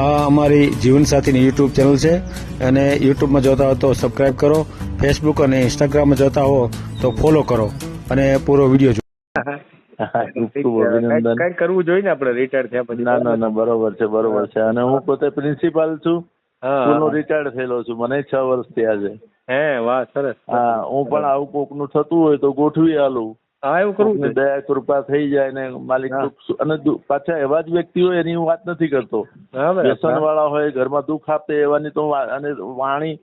આ અમારી જીવનસાથીની YouTube channel છે અને યુટ્યુબમાં જોતા હો તો સબસ્ક્રાઇબ કરો, ફેસબુક અને ઇન્સ્ટાગ્રામમાં જોતા હો તો ફોલો કરો અને પૂરો વિડીયો જુઓ. ખૂબ અભિનંદન. કઈક કરવું જોઈએ ને આપણે રિટાયર થયા પછી. ના બરોબર છે. અને હું પોતે પ્રિન્સિપાલ છું, સ્કૂલનો રિટાયર્ડ થયેલો છું. મને 6 વર્ષ થયા છે. હે વાહ, સરસ. હા, હું પણ આવું કોકનું થતું હોય તો ગોઠવી આલું. હા, એવું કરવું જોઈએ. દયા કૃપા થઈ જાય ને માલિક અને પાછા એવા જ વ્યક્તિ હોય એની હું વાત નથી કરતો. વ્યસન વાળા હોય, ઘરમાં દુઃખ આપે એવાની તો અને વાણી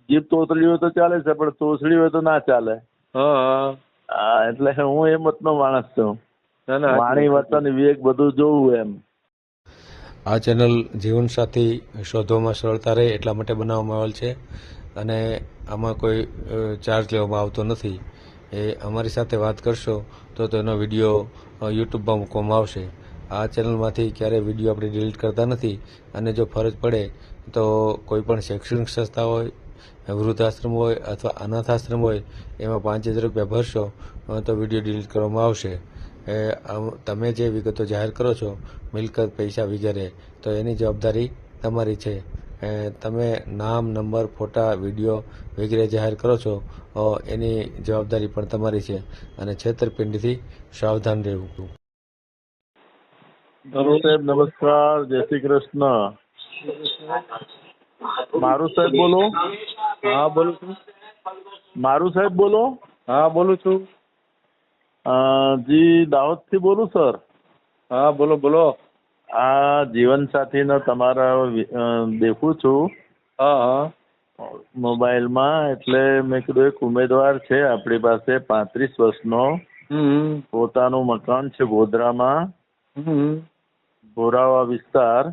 જીભ તોતલી હોય તો ચાલે છે, પણ તોસડી હોય તો ના ચાલે. હા, એટલે હું એ મતનો માણસ છું. વાણી વર્તન વિવેક બધું જોવું એમ. આ ચેનલ જીવનસાથી શોધવામાં સરળતા રહે એટલા માટે બનાવવામાં આવેલ છે અને આમાં કોઈ ચાર્જ લેવામાં આવતો નથી. એ અમારી સાથે વાત કરશો તો તેનો વિડીયો યુટ્યુબમાં મૂકવામાં આવશે. આ ચેનલમાંથી ક્યારેય વિડીયો આપણે ડિલીટ કરતા નથી અને જો ફરજ પડે તો કોઈ પણ શૈક્ષણિક સંસ્થા હોય, વૃદ્ધાશ્રમ હોય અથવા અનાથાશ્રમ હોય એમાં 5000 રૂપિયા ભરશો તો વિડીયો ડિલીટ કરવામાં આવશે. તમે જે વિગતો જાહેર કરો છો, મિલકત, પૈસા વગેરે, તો એની જવાબદારી તમારી છે. તમે નામ, નંબર, ફોટા, વિડીયો વગેરે જાહેર કરો છો એની જવાબદારી પણ તમારી છે અને છેતરપિંડીથી સાવધાન રહેવું. સાહેબ નમસ્કાર, જય શ્રી કૃષ્ણ. મારું સાહેબ બોલો. હા, બોલું છું. મારું સાહેબ બોલો. હા, બોલું છું. જી, દાહોદથી બોલું સર. હા, બોલો. આ જીવનસાથીનો તમારા દેખું છું મોબાઈલમાં, એટલે મેં કીધું એક ઉમેદવાર છે આપણી પાસે 35 વર્ષનો, પોતાનું મકાન છે ગોધરામાં, ભોરાવા વિસ્તાર,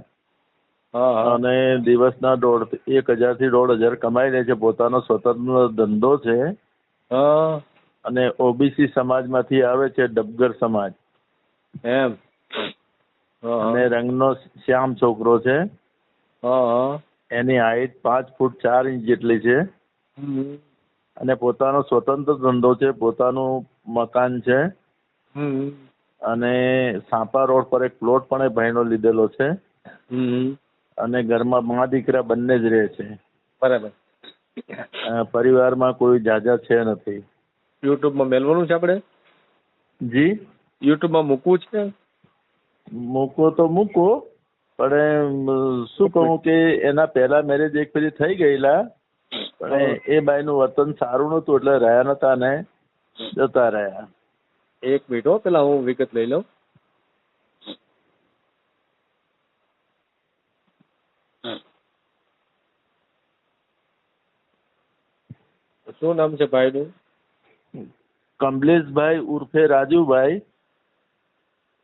અને દિવસના 1000 થી 1500 કમાઈ લે છે. પોતાનો સ્વતંત્ર ધંધો છે અને ઓબીસી સમાજમાંથી આવે છે, ડબગર સમાજ એમ. અને રંગનો શ્યામ છોકરો છે. એની હાઈટ 5 ફૂટ 4 ઇંચ જેટલી છે અને પોતાનો સ્વતંત્ર ધંધો છે, પોતાનું મકાન છે અને સાપા રોડ પર એક પ્લોટ પણ એ ભાઈનો લીધેલો છે અને ઘરમાં મા દીકરા બંને જ રહે છે. બરાબર. પરિવારમાં કોઈ જાજા છે નથી. યુટ્યુબમાં મેલવાનું છે આપણે? જી, યુટ્યુબમાં મૂકવું છે? મૂકો તો મૂકો, પણ શું કહું કે એના પહેલા મેરેજ એક ફેરી થઈ ગયેલા, પણ એ બાઈનું વર્તન સારું નહોતું એટલે રહ્યા નતા ને જતા રહ્યા. એક મિનિટ હો, પેલા હું વિગત લઈ લઉં. શું નામ છે ભાઈનું? કમલેશભાઈ ઉર્ફે રાજુભાઈ.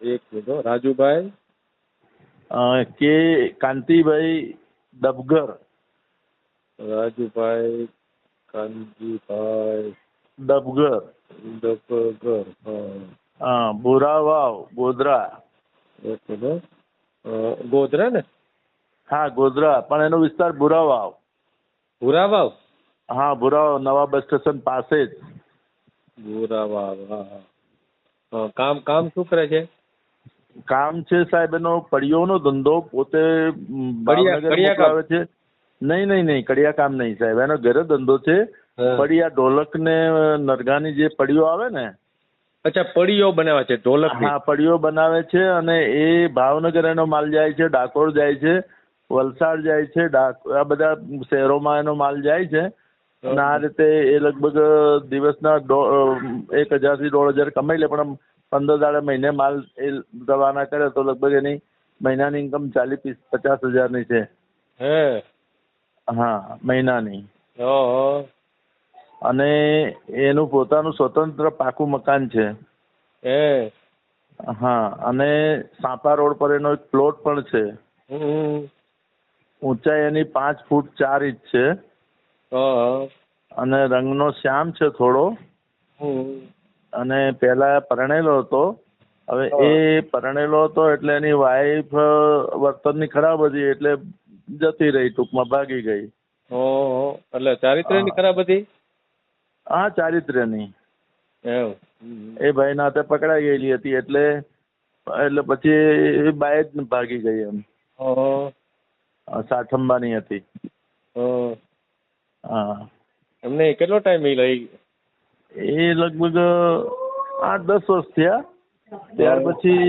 એક મિનિટ હો. રાજુભાઈ કે કાંતિભાઈ ડબગર. રાજુભાઈ કાનજીભાઈ ડબગર. હા, ભોરાવાવ, ગોધરા. ગોધરા ને? હા, ગોધરા, પણ એનો વિસ્તાર ભોરાવાવ. ભુરાવાવ? હા, ભોરાવાવ, નવા બસ સ્ટેશન પાસે જ. ભુરાવાવ. હા. કામ શું કરે છે? કામ છે સાહેબ એનો પડિયોનો ધંધો. પોતે ભાવનગર મોકલાવે છે. નહીં, કડિયા કામ નહીં સાહેબ, એનો ઘરે ધંધો છે. પડિયા, ઢોલક ને નરગાની જે પડીઓ આવે ને. અચ્છા, પડીઓ બનાવે છે, ઢોલક? હા, પડીઓ બનાવે છે અને એ ભાવનગર એનો માલ જાય છે, ડાકોર જાય છે, વલસાડ જાય છે, આ બધા શહેરોમાં એનો માલ જાય છે. અને આ રીતે એ લગભગ દિવસના 1000 થી 1500 કમાઈ લે, પણ 15 દાડા મહિને માલ એ રવાના કરે તો લગભગ એની મહિનાની ઇન્કમ 40-50 હજારની છે. હા, મહિનાની. અને એનું પોતાનું સ્વતંત્ર પાકું મકાન છે. હા, અને સાપા રોડ પર એનો એક પ્લોટ પણ છે. ઊંચાઈ એની 5 ફૂટ 4 ઇંચ છે અને રંગનો શ્યામ છે થોડો. અને પેલા પરણેલો હતો. હવે એ પરણેલો હતો એટલે એની વાઈફ વર્તનની ખરાબ હતી એટલે જતી રહી, ટૂંકમાં ભાગી ગઈ. એટલે ચારિત્ર્યની ખરાબ હતી? હા, ચારિત્ર્યની. એ ભાઈ નાતે પકડાઈ ગયેલી હતી એટલે પછી એ બાઈ જ ભાગી ગઈ એમ. સાઠંબાની હતી. હં. હા, એમને કેટલો ટાઈમ લઈ? એ લગભગ 8-10 વર્ષ થયા. ત્યાર પછી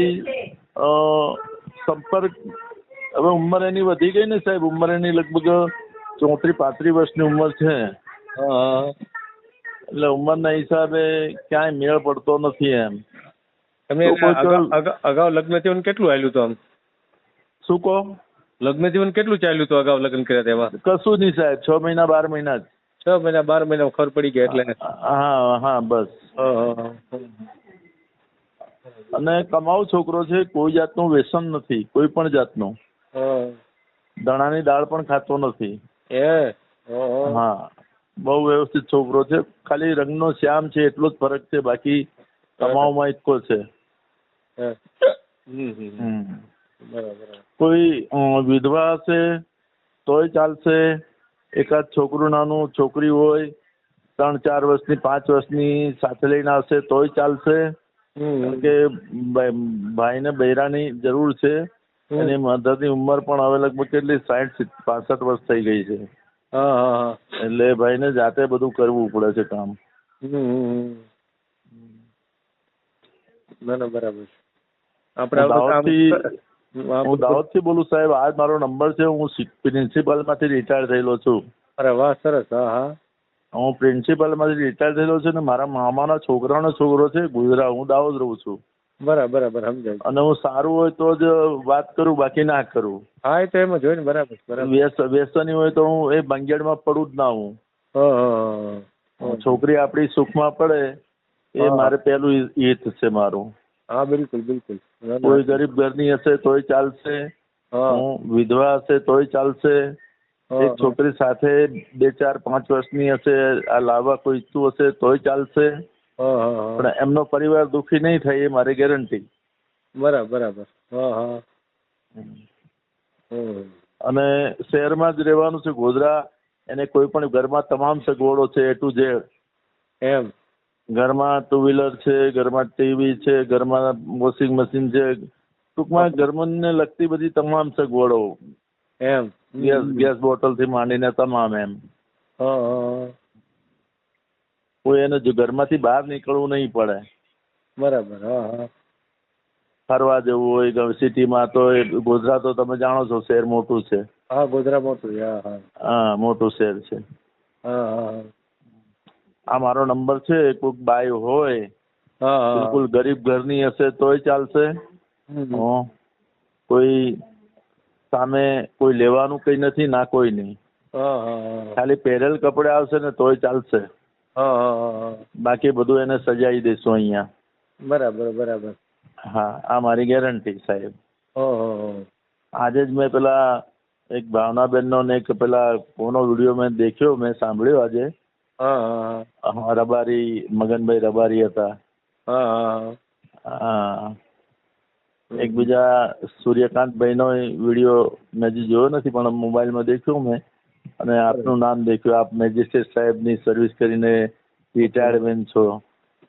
સંપર્ક, હવે ઉંમર એની વધી ગઈ ને સાહેબ, ઉંમર એની લગભગ 34-35 વર્ષની ઉંમર છે. હા. એટલે ઉંમરના હિસાબે ક્યાંય મેળ પડતો નથી એમ. એમને અગાઉ લગ્ન જીવન કેટલું હાલ્યું હતું આમ? શું કહો? લગ્ન જીવન કેટલું ચાલ્યું હતું અગાઉ લગ્ન કર્યા તેમાં? કશું નહીં સાહેબ, 6 મહિના 12 મહિના જ. 6 મહિના 12 મહિના ખબર પડી ગયા એટલે? હા હા બસ. અને કમાઉ છોકરો છે, કોઈ જાતનું વ્યસન નથી, કોઈ પણ જાતનું. દણાની દાળ પણ ખાતો નથી. હા, બહુ વ્યવસ્થિત છોકરો છે. ખાલી રંગનો શ્યામ છે એટલો જ ફરક છે, બાકી કમાવામાં એટલો છે. કોઈ વિધવા હશે તોય ચાલશે, એકાદ છોકરું નાનું છોકરી હોય 3-4 વર્ષની 5 વર્ષની સાથે લઈને આવશે તોય ચાલશે. કારણ કે ભાઈને બૈરાની જરૂર છે. એની મધરની ઉંમર પણ હવે લગભગ કેટલી 60-65 વર્ષ થઈ ગઈ છે. એટલે ભાઈને જાતે બધું કરવું પડે છે કામ. બરાબર. હું દાહોદથી બોલું સાહેબ. આજ મારો નંબર છે. હું પ્રિન્સિપાલમાંથી રિટાયર થયેલો છું. અરે વાહ, સરસ. હું પ્રિન્સિપાલમાંથી રિટાયર થયેલો છું ને મારા મામાના છોકરાનો છોકરો છે ગુજરાત. હું દાહોદ રહું છું. બરાબર, સમજાય. અને હું સારું હોય તો જ વાત કરું, બાકી ના કરું. હા, એ તો એમ જ હોય ને. બરાબર. વ્યસની હોય તો હું એ ભંગેડમાં પડું જ ના. હું છોકરી આપણી સુખમાં પડે એ મારે પેલું હિત છે મારું. હા, બિલકુલ. કોઈ ગરીબ ઘરની હશે તોય ચાલશે, વિધવા હશે તોય ચાલશે. એક છોકરી સાથે 2-4-5 વર્ષની હશે, આ લાવવા કોઈ ઈચ્છતું હશે તોય ચાલશે. પણ એમનો પરિવાર દુઃખી નહીં થાય એ મારી ગેરંટી. બરાબર. અને શહેરમાં જ રહેવાનું છે, ગોધરા. એને કોઈ પણ ઘરમાં તમામ સગવડો છે, A to Z. એમ? ઘરમાં 2 વ્હીલર છે, ઘરમાં ટીવી છે, ઘરમાં વોશિંગ મશીન છે. ટૂંકમાં ઘરને લગતી બધી તમામ સગવડો. એમ? ગેસ બોટલ થી માંડીને તમામ એમ. કોઈ એને ઘરમાંથી બહાર નીકળવું નહીં પડે. બરાબર. ફરવા જવું હોય સિટીમાં તો ગોધરા તો તમે જાણો છો, શહેર મોટું છે. હા, ગોધરા મોટું. હા, મોટું શહેર છે. આ મારો નંબર છે. કોઈક બાઈ હોય, બિલકુલ ગરીબ ઘરની હશે તોય ચાલશે. કોઈ સામે કોઈ લેવાનું કઈ નથી, ના કોઈ નહીં. ખાલી પહેરેલ કપડે આવશે ને તોય ચાલશે. બાકી બધું એને સજાઈ દેશું અહીંયા. બરાબર. હા, આ મારી ગેરંટી સાહેબ. આજે જ મેં પેલા એક ભાવનાબેનનો ને એક પેલા કોનો વિડીયો મેં દેખ્યો, મેં સાંભળ્યો આજે. રબારી મગનભાઈ રબારી હતા. એક બીજા સૂર્યકાંતભાઈ નો વિડીયો મેં હજી જોયો નથી, પણ મોબાઈલમાં દેખ્યો મેં. અને આપનું નામ દેખ્યું. આપ મેજિસ્ટ્રેટ સાહેબની સર્વિસ કરીને રિટાયર્ડ બેન છો.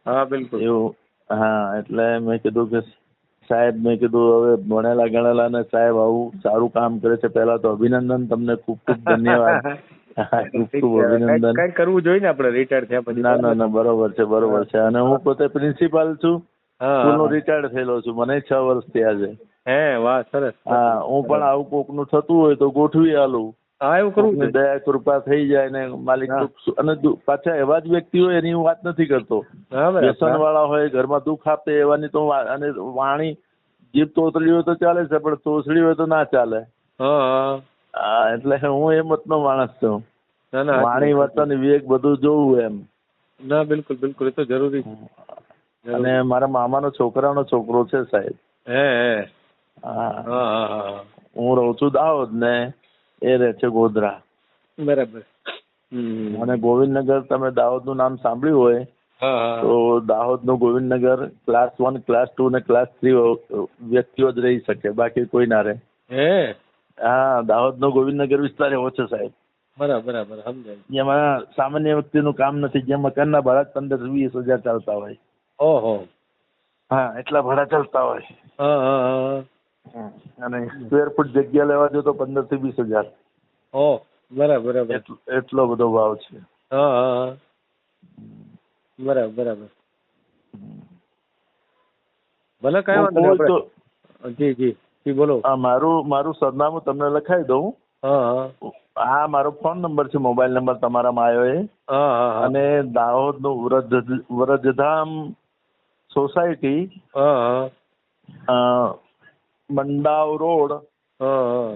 હા, બિલકુલ એવું. હા, એટલે મેં કીધું કે સાહેબ, મેં કીધું હવે ભણેલા ગણેલા ને સાહેબ આવું સારું કામ કરે છે. પહેલા તો અભિનંદન, તમને ખૂબ ખૂબ ધન્યવાદ. ખૂબ અભિનંદન. કઈ કરવું જોઈએ ને આપણે રિટાયર થયા પછી. ના, બરોબર છે. અને હું પોતે પ્રિન્સિપાલ છું, સ્કૂલનો રિટાયર્ડ થયેલો છું. મને 6 વર્ષ થયા છે. વાહ, સરસ. હા, હું પણ આવું કોકનું થતું હોય તો ગોઠવી આલું. હા, એવું કરવું. દયા કૃપા થઈ જાય ને માલિક. અને પાછા એવા જ વ્યક્તિ હોય એની હું વાત નથી કરતો. વ્યસન વાળા હોય, ઘરમાં દુઃખ આપે એવાની તો. અને વાણી જીભ તોતડી હોય તો ચાલે છે, પણ તોસડી હોય તો ના ચાલે. એટલે હું એ મતનો માણસ છું. વાણી, વર્તન, વિવેક બધું જોવું એમ. ના, બિલકુલ. એ તો જરૂરી છે. અને મારા મામાનો છોકરાનો છોકરો છે સાહેબ. હું રહું છું દાહોદ ને એ રહે છે ગોધરા. બરાબર. અને ગોવિંદનગર, તમે દાહોદ નું નામ સાંભળ્યું હોય તો દાહોદ નું ગોવિંદનગર ક્લાસ 1, ક્લાસ 2 ને ક્લાસ 3 વ્યક્તિઓ જ રહી શકે, બાકી કોઈ ના રહે. હા, દાહોદ નો ગોવિંદનગર વિસ્તાર એવો છે સાહેબ. બરાબર, સમજાય. જેમાં સામાન્ય વ્યક્તિનું કામ નથી, જ્યાં મકાનના ભાડા 15-20 હજાર ચાલતા હોય. હા, એટલા ભાડા ચાલતા હોય. અને સ્ક્વેર ફૂટ જગ્યા લેવા જો તો 15 થી 20,000. ઓ બરાબર બરાબર. એટલો બધો ભાવ છે. હા હા હા બરાબર બરાબર. ભલે કઈ વાંધો નહીં તો આપણે જી જી જી બોલો. મારું સરનામું તમને લખાઈ દઉં. હા હા આ મારો ફોન નંબર છે, મોબાઈલ નંબર તમારામાં આવ્યો એ. હા હા હા અને દાહોદનું વ્રજધામ સોસાયટી, હા હા મંડાવ રોડ, હા હા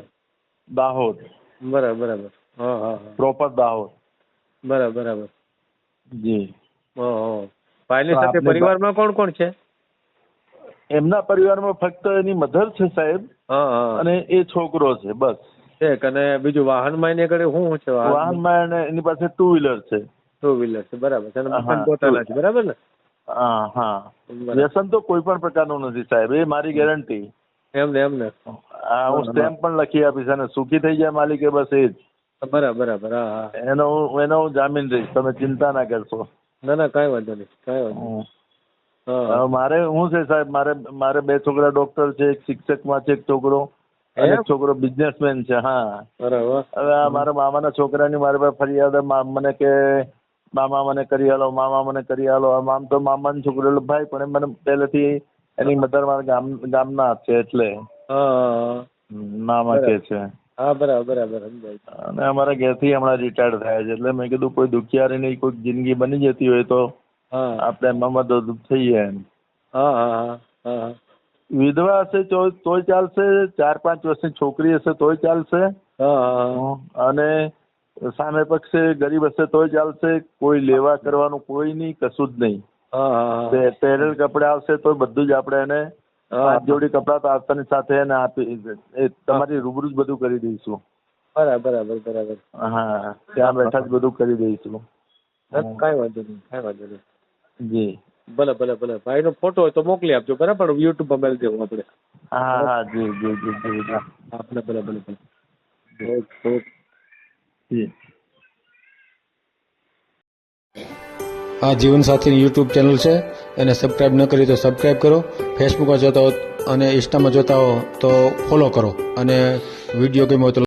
દાહોદ, બરાબર બરાબર. હા હા હા પ્રોપર દાહોદ. બરાબર બરાબર. જી. ભાઈની તો સાથે આપને પરિવારમાં કોણ કોણ છે? એમના પરિવારમાં ફક્ત એની મધર છે સાહેબ, હા હા અને એ છોકરો છે, બસ. એક અને બીજું વાહનમાં એને ઘરે શું છે? વાહનમાં એની પાસે 2 વ્હીલર છે. 2 વ્હીલર છે, બરાબર છે. અને મકાન હા, પોતાના છે, બરાબર ને? હા. બરાબર. વ્યસન તો કોઈ પણ પ્રકારનું નથી સાહેબ, એ મારી ગેરંટી. એમને એમને હું સ્ટેમ્પ પણ લખી આપીશ, અને સુખી થઈ જાય માલિકે, બસ એ જ. બરાબર બરાબર. હા હા એનો હું જામીન રહીશ, તમે ચિંતા ના કરશો. ના ના કાંઈ વાંધો નહીં, કાંઈ વાંધો નહીં. હા મારે શું છે સાહેબ, મારે 2 છોકરા ડોક્ટર છે, એક શિક્ષકમાં છે, એક છોકરો, અને એક છોકરો બિઝનેસમેન છે. હા. બરાબર. હવે આ મારા મામાના છોકરાની મારી પાસે ફરિયાદ, મને કે મામા મને કરી આલો, મામા મને કરી આલો. આમ તો મામાનો છોકરો એટલે ભાઈ, પણ મને પહેલેથી એની મધર મારા ગામના જ છે, એટલે હા મામા કે છે. હા બરાબર બરાબર સમજાય. અને અમારા ઘેરથી હમણાં રિટાયર્ડ થયા છે, એટલે મેં કીધું કોઈ દુખિયારી નહીં, કોઈ જિંદગી બની જતી હોય તો હા આપણે એમાં મદદ થઈએ એમ. હા હા હા વિધવા હશે તોય ચાલશે, 4-5 વર્ષની છોકરી હશે તોય ચાલશે, હા અને સામે પક્ષે ગરીબ હશે તોય ચાલશે. કોઈ લેવા કરવાનું કોઈ નહીં, કશું જ નહીં. હા પહેરેલ કપડા આવશે તો બધું જ આપણે એને 5 જોડી કપડા તો આવતાની સાથે એને આપી, એ તમારી રૂબરૂ જ બધું કરી દઈશું. બરાબર બરાબર બરાબર. હા, ત્યાં બેઠા જ બધું કરી દઈશું. કાંઈ વાંધો નહીં, કાંઈ વાંધો નહીં. જી. ભલે ભલે ભલે. ભાઈનો ફોટો હોય તો મોકલી આપજો, બરાબર? યુટ્યુબ પર મેળ દેવું આપણે. હા હા જી જી જી જી જી. ભલે ભલે ભલે ભલે. ઓકે. જી. આ જીવનસાથીની યુટ્યુબ ચેનલ છે, એને સબસ્ક્રાઈબ ન કરી તો સબસ્ક્રાઈબ કરો. ફેસબુકમાં જોતા હો અને ઇન્સ્ટામાં જોતા હો તો ફોલો કરો, અને વિડીયો ગમ્યો હોય તો